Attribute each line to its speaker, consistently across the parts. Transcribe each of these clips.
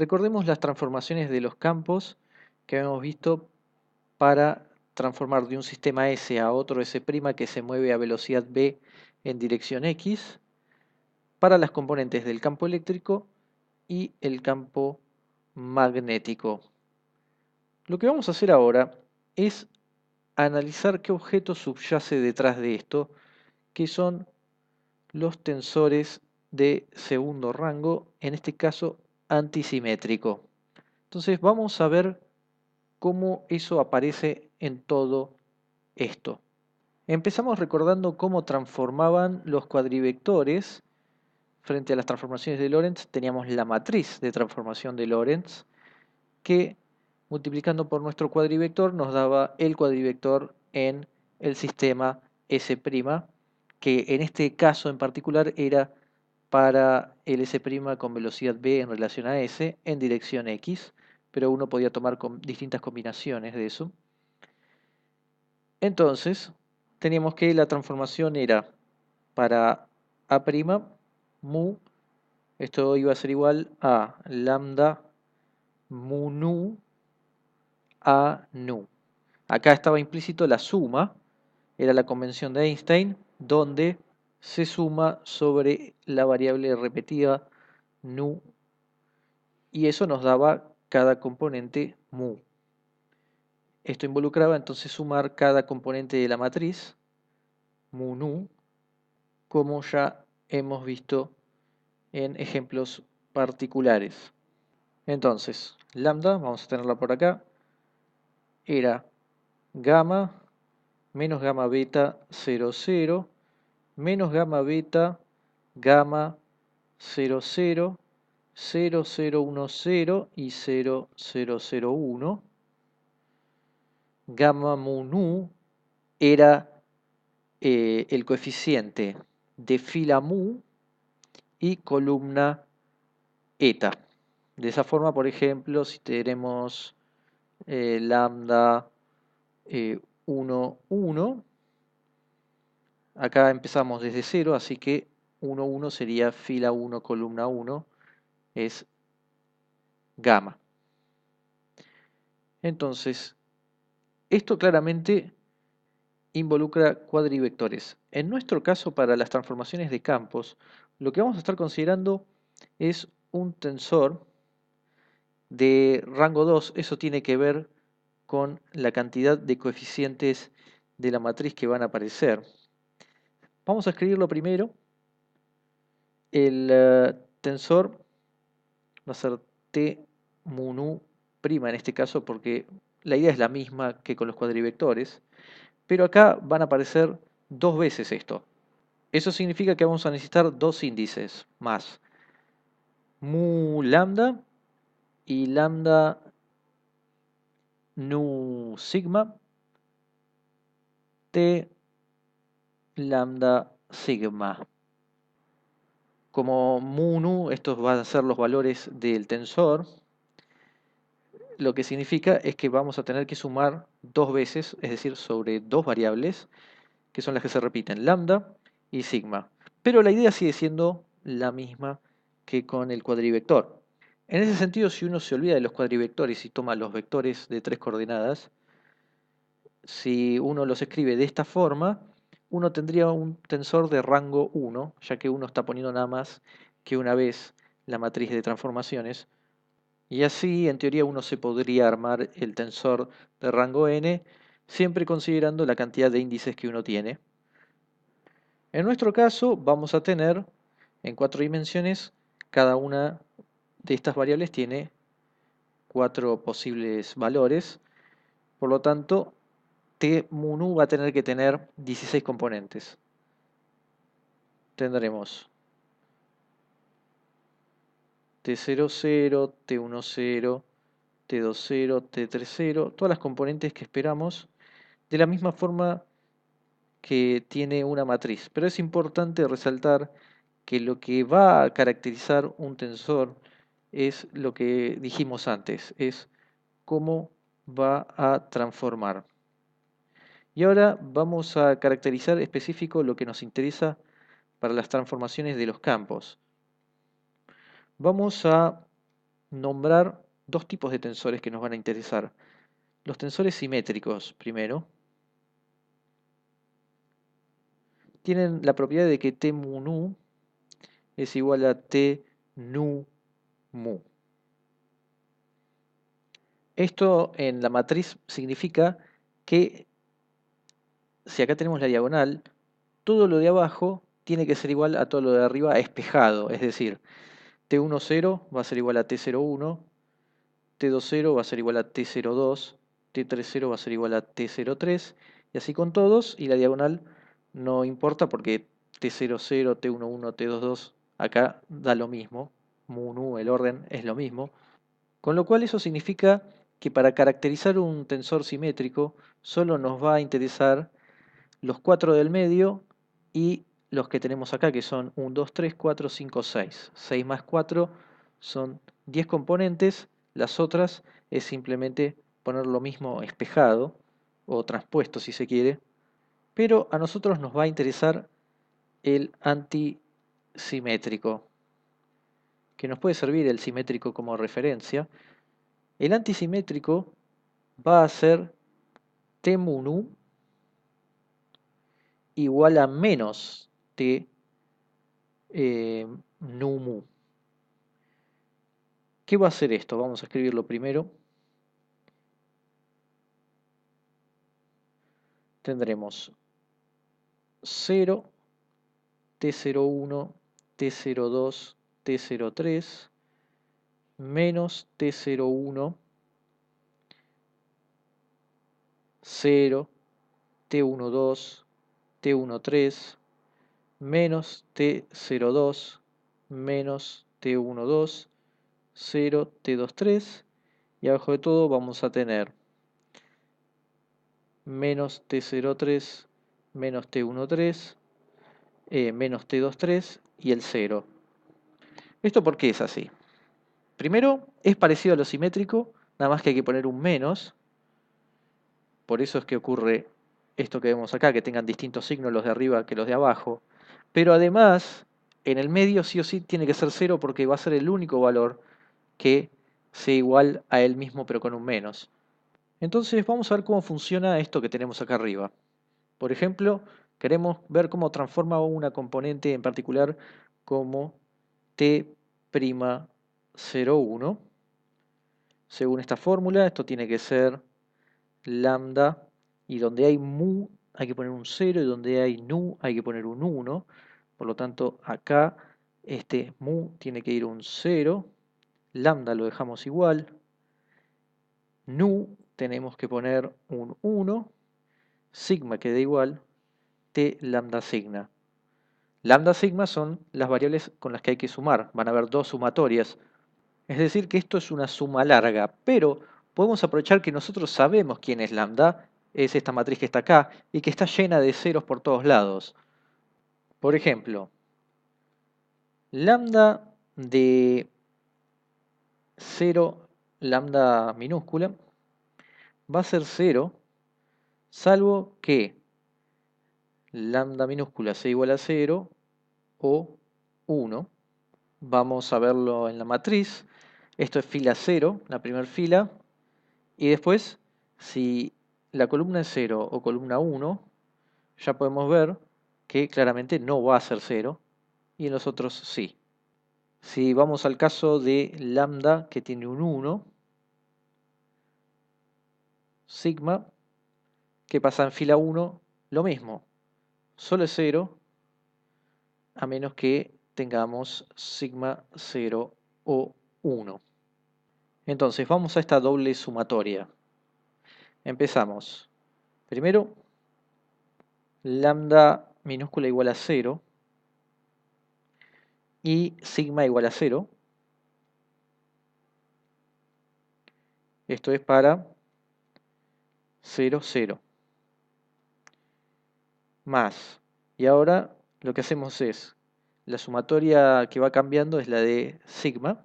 Speaker 1: Recordemos las transformaciones de los campos que habíamos visto para transformar de un sistema S a otro S' que se mueve a velocidad v en dirección X, para las componentes del campo eléctrico y el campo magnético. Lo que vamos a hacer ahora es analizar qué objeto subyace detrás de esto, que son los tensores de segundo rango, en este caso antisimétrico. Entonces vamos a ver cómo eso aparece en todo esto. Empezamos recordando cómo transformaban los cuadrivectores. Frente a las transformaciones de Lorentz teníamos la matriz de transformación de Lorentz, que multiplicando por nuestro cuadrivector nos daba el cuadrivector en el sistema S', que en este caso en particular era para el S' con velocidad v en relación a S en dirección X, pero uno podía tomar distintas combinaciones de eso. Entonces, teníamos que la transformación era para A', mu, esto iba a ser igual a lambda mu nu a nu. Acá estaba implícito la suma, era la convención de Einstein, donde se suma sobre la variable repetida nu, y eso nos daba cada componente mu. Esto involucraba entonces sumar cada componente de la matriz, mu nu, como ya hemos visto en ejemplos particulares. Entonces, lambda, vamos a tenerla por acá, era gamma menos gamma beta 0, 0, menos gamma beta gamma 0, 0, 0, 0, 1, 0 y 0, 0, 0, 1. Gamma mu nu era el coeficiente de fila mu y columna eta. De esa forma, por ejemplo, si tenemos lambda 1, 1, acá empezamos desde 0, así que 1, 1 sería fila 1, columna 1, es gamma. Entonces, esto claramente involucra cuadrivectores. En nuestro caso, para las transformaciones de campos, lo que vamos a estar considerando es un tensor de rango 2. Eso tiene que ver con la cantidad de coeficientes de la matriz que van a aparecer. Vamos a escribirlo primero. El tensor va a ser T mu nu prima en este caso, porque la idea es la misma que con los cuadrivectores, pero acá van a aparecer dos veces esto. Eso significa que vamos a necesitar dos índices más, mu lambda y lambda nu sigma, T lambda sigma. Como mu nu, estos van a ser los valores del tensor, lo que significa es que vamos a tener que sumar dos veces, es decir, sobre dos variables, que son las que se repiten, lambda y sigma. Pero la idea sigue siendo la misma que con el cuadrivector. En ese sentido, si uno se olvida de los cuadrivectores y toma los vectores de tres coordenadas, si uno los escribe de esta forma, uno tendría un tensor de rango 1, ya que uno está poniendo nada más que una vez la matriz de transformaciones, y así en teoría uno se podría armar el tensor de rango n, siempre considerando la cantidad de índices que uno tiene. En nuestro caso vamos a tener en 4 dimensiones, cada una de estas variables tiene 4 posibles valores, por lo tanto T mu nu va a tener que tener 16 componentes. Tendremos T0, 0, T1, 0, T2, 0, T3, 0, todas las componentes que esperamos, de la misma forma que tiene una matriz. Pero es importante resaltar que lo que va a caracterizar un tensor es lo que dijimos antes, es cómo va a transformar. Y ahora vamos a caracterizar específico lo que nos interesa para las transformaciones de los campos. Vamos a nombrar dos tipos de tensores que nos van a interesar. Los tensores simétricos, primero, tienen la propiedad de que T mu nu es igual a T nu mu. Esto en la matriz significa que si acá tenemos la diagonal, todo lo de abajo tiene que ser igual a todo lo de arriba espejado, es decir, T10 va a ser igual a T01, T20 va a ser igual a T02, T30 va a ser igual a T03, y así con todos, y la diagonal no importa porque T00, T11, T22, acá da lo mismo, mu, nu, el orden es lo mismo, con lo cual eso significa que para caracterizar un tensor simétrico solo nos va a interesar los 4 del medio y los que tenemos acá, que son 1, 2, 3, 4, 5, 6. 6 más 4 son 10 componentes, las otras es simplemente poner lo mismo espejado o transpuesto si se quiere, pero a nosotros nos va a interesar el antisimétrico, que nos puede servir el simétrico como referencia. El antisimétrico va a ser T mu nu igual a menos T nu mu. ¿Qué va a hacer esto? Vamos a escribirlo primero. Tendremos 0, T01, T02, T03, menos T01, 0, T12, T13, menos T02, menos T12, 0, T23, y abajo de todo vamos a tener menos T03, menos T13, menos T23 y el 0. ¿Esto por qué es así? Primero, es parecido a lo simétrico, nada más que hay que poner un menos. Por eso es que ocurre esto que vemos acá, que tengan distintos signos los de arriba que los de abajo. Pero además, en el medio sí o sí tiene que ser 0 porque va a ser el único valor que sea igual a él mismo pero con un menos. Entonces vamos a ver cómo funciona esto que tenemos acá arriba. Por ejemplo, queremos ver cómo transforma una componente en particular como T'01. Según esta fórmula, esto tiene que ser lambda, y donde hay mu hay que poner un 0, y donde hay nu hay que poner un 1. Por lo tanto, acá este mu tiene que ir un 0, lambda lo dejamos igual, nu tenemos que poner un 1, sigma queda igual, t lambda sigma. Lambda sigma son las variables con las que hay que sumar, van a haber dos sumatorias. Es decir, que esto es una suma larga, pero podemos aprovechar que nosotros sabemos quién es lambda, es esta matriz que está acá, y que está llena de ceros por todos lados. Por ejemplo, lambda de 0, lambda minúscula, va a ser 0, salvo que lambda minúscula sea igual a 0 o 1. Vamos a verlo en la matriz. Esto es fila 0, la primera fila. Y después, si la columna es 0 o columna 1, ya podemos ver que claramente no va a ser 0 y en los otros sí. Si vamos al caso de lambda que tiene un 1, sigma, que pasa en fila 1, lo mismo. Solo es 0 a menos que tengamos sigma 0 o 1. Entonces vamos a esta doble sumatoria. Empezamos. Primero, lambda minúscula igual a 0 y sigma igual a 0. Esto es para 0, 0. Más. Y ahora lo que hacemos es, la sumatoria que va cambiando es la de sigma.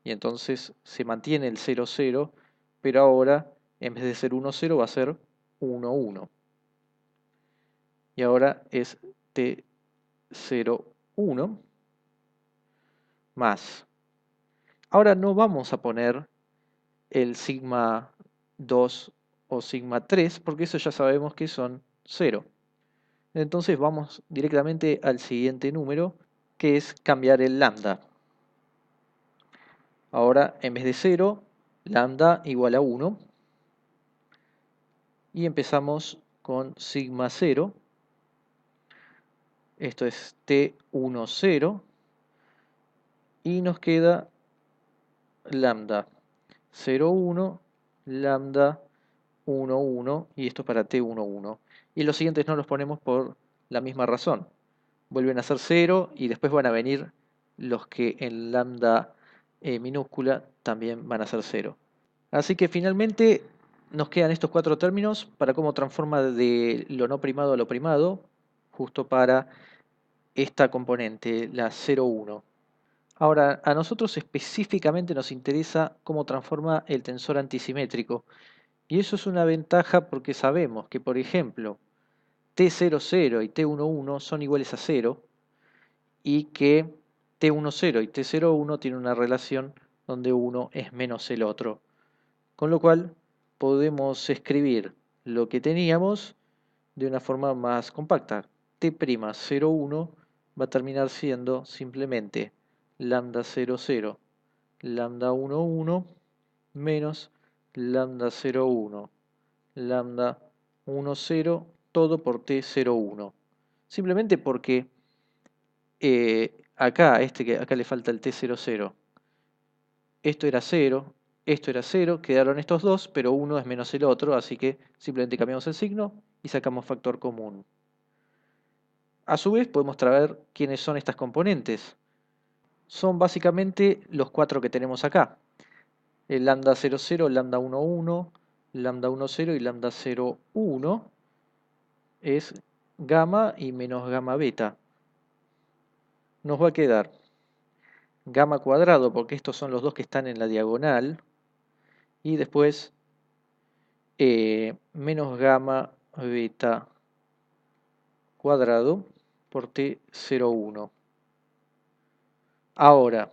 Speaker 1: Y entonces se mantiene el 0, 0. Pero ahora, en vez de ser 1, 0, va a ser 1, 1. Y ahora es T0, 1 más Ahora no vamos a poner el sigma 2 o sigma 3 porque eso ya sabemos que son 0. Entonces vamos directamente al siguiente número, que es cambiar el lambda. Ahora en vez de 0, lambda igual a 1. Y empezamos con sigma 0. Esto es T1, 0. Y nos queda lambda 0, 1, lambda 1, 1. Y esto es para T1, 1. Y los siguientes no los ponemos por la misma razón. Vuelven a ser 0 y después van a venir los que en lambda minúscula también van a ser 0. Así que finalmente nos quedan estos cuatro términos para cómo transforma de lo no primado a lo primado, justo para esta componente, la 0, 1. Ahora, a nosotros específicamente nos interesa cómo transforma el tensor antisimétrico. Y eso es una ventaja porque sabemos que, por ejemplo, T0, 0 y T1, 1 son iguales a 0 y que T1, 0 y T0, 1 tienen una relación donde uno es menos el otro. Con lo cual podemos escribir lo que teníamos de una forma más compacta. T'01 va a terminar siendo simplemente lambda 0, 0, lambda 1, 1 menos lambda 0, 1, lambda 1, 0, todo por T01. Simplemente porque acá le falta el T00. Esto era 0, esto era 0, quedaron estos dos, pero uno es menos el otro, así que simplemente cambiamos el signo y sacamos factor común. A su vez podemos traer quiénes son estas componentes. Son básicamente los cuatro que tenemos acá. El lambda 0, 0, lambda 1, 1, lambda 1, 0 y lambda 0, 1 es gamma y menos gamma beta. Nos va a quedar gamma cuadrado, porque estos son los dos que están en la diagonal, y después menos gamma beta cuadrado por T01. Ahora,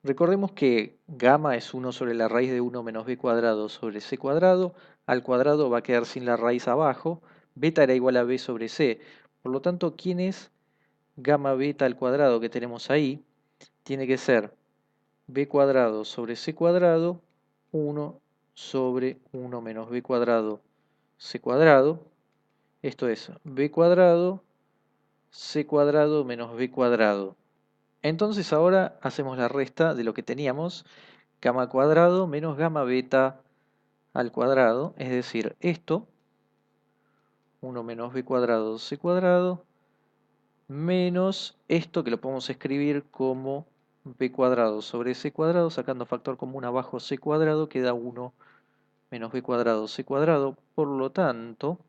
Speaker 1: recordemos que gamma es 1 sobre la raíz de 1 menos b cuadrado sobre c cuadrado. Al cuadrado va a quedar sin la raíz abajo. Beta era igual a b sobre c. Por lo tanto, ¿quién es gamma beta al cuadrado que tenemos ahí? Tiene que ser b cuadrado sobre c cuadrado, 1 sobre 1 menos b cuadrado c cuadrado. Esto es b cuadrado, c cuadrado menos b cuadrado. Entonces ahora hacemos la resta de lo que teníamos, gamma cuadrado menos gamma beta al cuadrado, es decir, esto, 1 menos b cuadrado c cuadrado, menos esto que lo podemos escribir como b cuadrado sobre c cuadrado, sacando factor común abajo c cuadrado, queda 1 menos b cuadrado c cuadrado. Por lo tanto,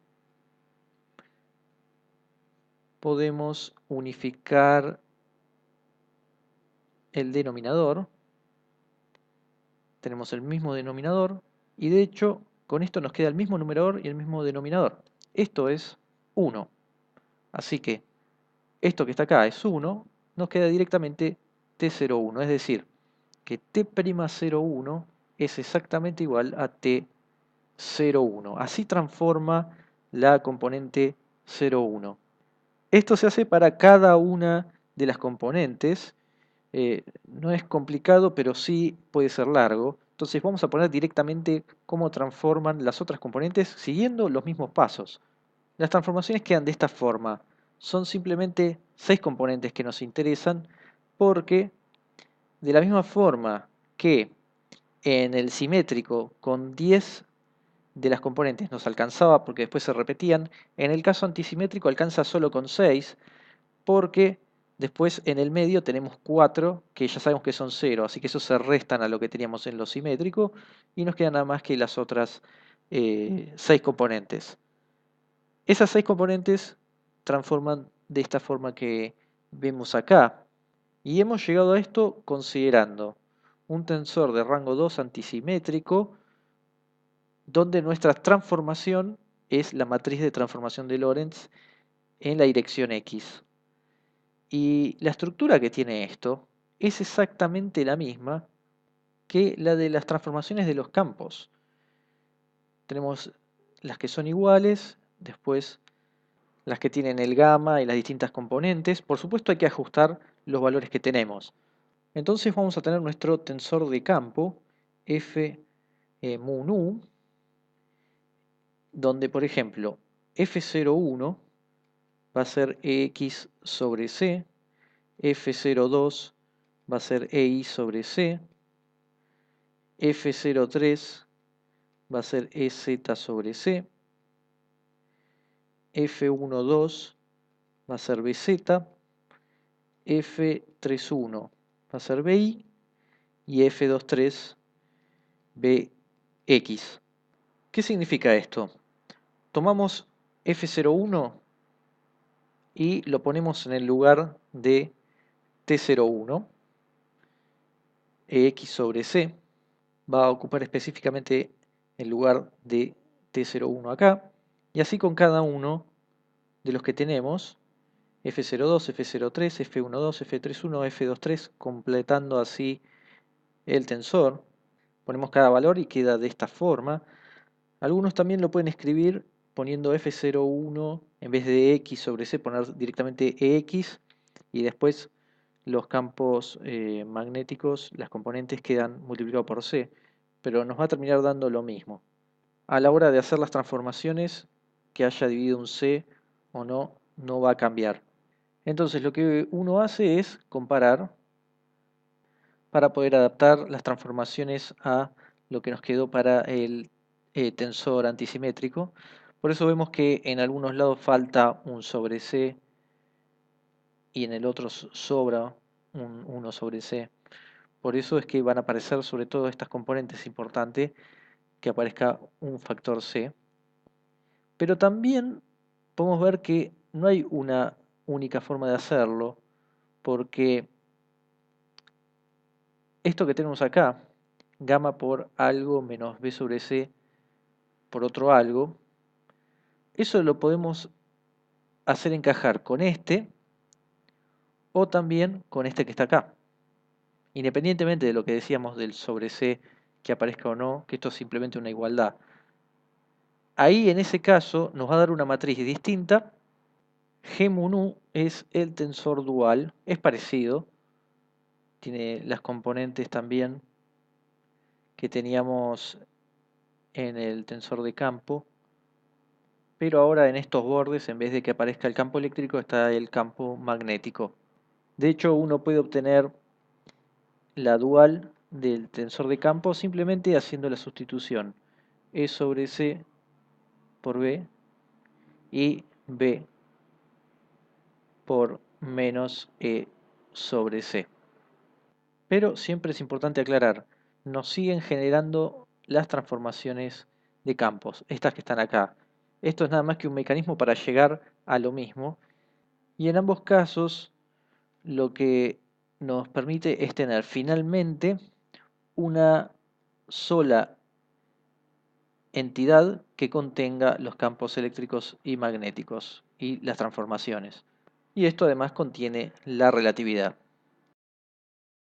Speaker 1: podemos unificar el denominador. Tenemos el mismo denominador y de hecho con esto nos queda el mismo numerador y el mismo denominador. Esto es 1. Así que esto que está acá es 1, nos queda directamente T01, es decir, que T'01 es exactamente igual a T01. Así transforma la componente 01. Esto se hace para cada una de las componentes. No es complicado, pero sí puede ser largo. Entonces vamos a poner directamente cómo transforman las otras componentes siguiendo los mismos pasos. Las transformaciones quedan de esta forma. Son simplemente 6 componentes que nos interesan porque de la misma forma que en el simétrico con 10 de las componentes nos alcanzaba porque después se repetían, en el caso antisimétrico alcanza solo con 6 porque después en el medio tenemos 4 que ya sabemos que son 0, así que esos se restan a lo que teníamos en lo simétrico y nos quedan nada más que las otras 6 componentes. Esas 6 componentes transforman de esta forma que vemos acá y hemos llegado a esto considerando un tensor de rango 2 antisimétrico donde nuestra transformación es la matriz de transformación de Lorentz en la dirección X. Y la estructura que tiene esto es exactamente la misma que la de las transformaciones de los campos. Tenemos las que son iguales, después las que tienen el gamma y las distintas componentes. Por supuesto hay que ajustar los valores que tenemos. Entonces vamos a tener nuestro tensor de campo f mu nu, donde por ejemplo f01 va a ser ex sobre c, f02 va a ser EI sobre C, F03 va a ser EZ sobre C, F12 va a ser BZ, F31 va a ser BI y F23 BX. ¿Qué significa esto? Tomamos F01 y lo ponemos en el lugar de T01, EX sobre C, va a ocupar específicamente el lugar de T01 acá, y así con cada uno de los que tenemos, F02, F03, F12, F31, F23, completando así el tensor. Ponemos cada valor y queda de esta forma. Algunos también lo pueden escribir poniendo F01 en vez de X sobre C, poner directamente EX y después los campos magnéticos, las componentes quedan multiplicados por C, pero nos va a terminar dando lo mismo. A la hora de hacer las transformaciones, que haya dividido un C o no, no va a cambiar. Entonces lo que uno hace es comparar para poder adaptar las transformaciones a lo que nos quedó para el tensor antisimétrico. Por eso vemos que en algunos lados falta un sobre C y en el otro sobra un 1 sobre C. Por eso es que van a aparecer sobre todo estas componentes importantes que aparezca un factor C. Pero también podemos ver que no hay una única forma de hacerlo, porque esto que tenemos acá, gamma por algo menos B sobre C por otro algo, eso lo podemos hacer encajar con este o también con este que está acá. Independientemente de lo que decíamos del sobre C que aparezca o no, que esto es simplemente una igualdad. Ahí en ese caso nos va a dar una matriz distinta. G mu nu es el tensor dual, es parecido, tiene las componentes también que teníamos en el tensor de campo, pero ahora en estos bordes, en vez de que aparezca el campo eléctrico, está el campo magnético. De hecho, uno puede obtener la dual del tensor de campo simplemente haciendo la sustitución E sobre C por B y B por menos E sobre C. Pero siempre es importante aclarar, nos siguen generando las transformaciones de campos, estas que están acá. Esto es nada más que un mecanismo para llegar a lo mismo, y en ambos casos lo que nos permite es tener finalmente una sola entidad que contenga los campos eléctricos y magnéticos y las transformaciones. Y esto además contiene la relatividad.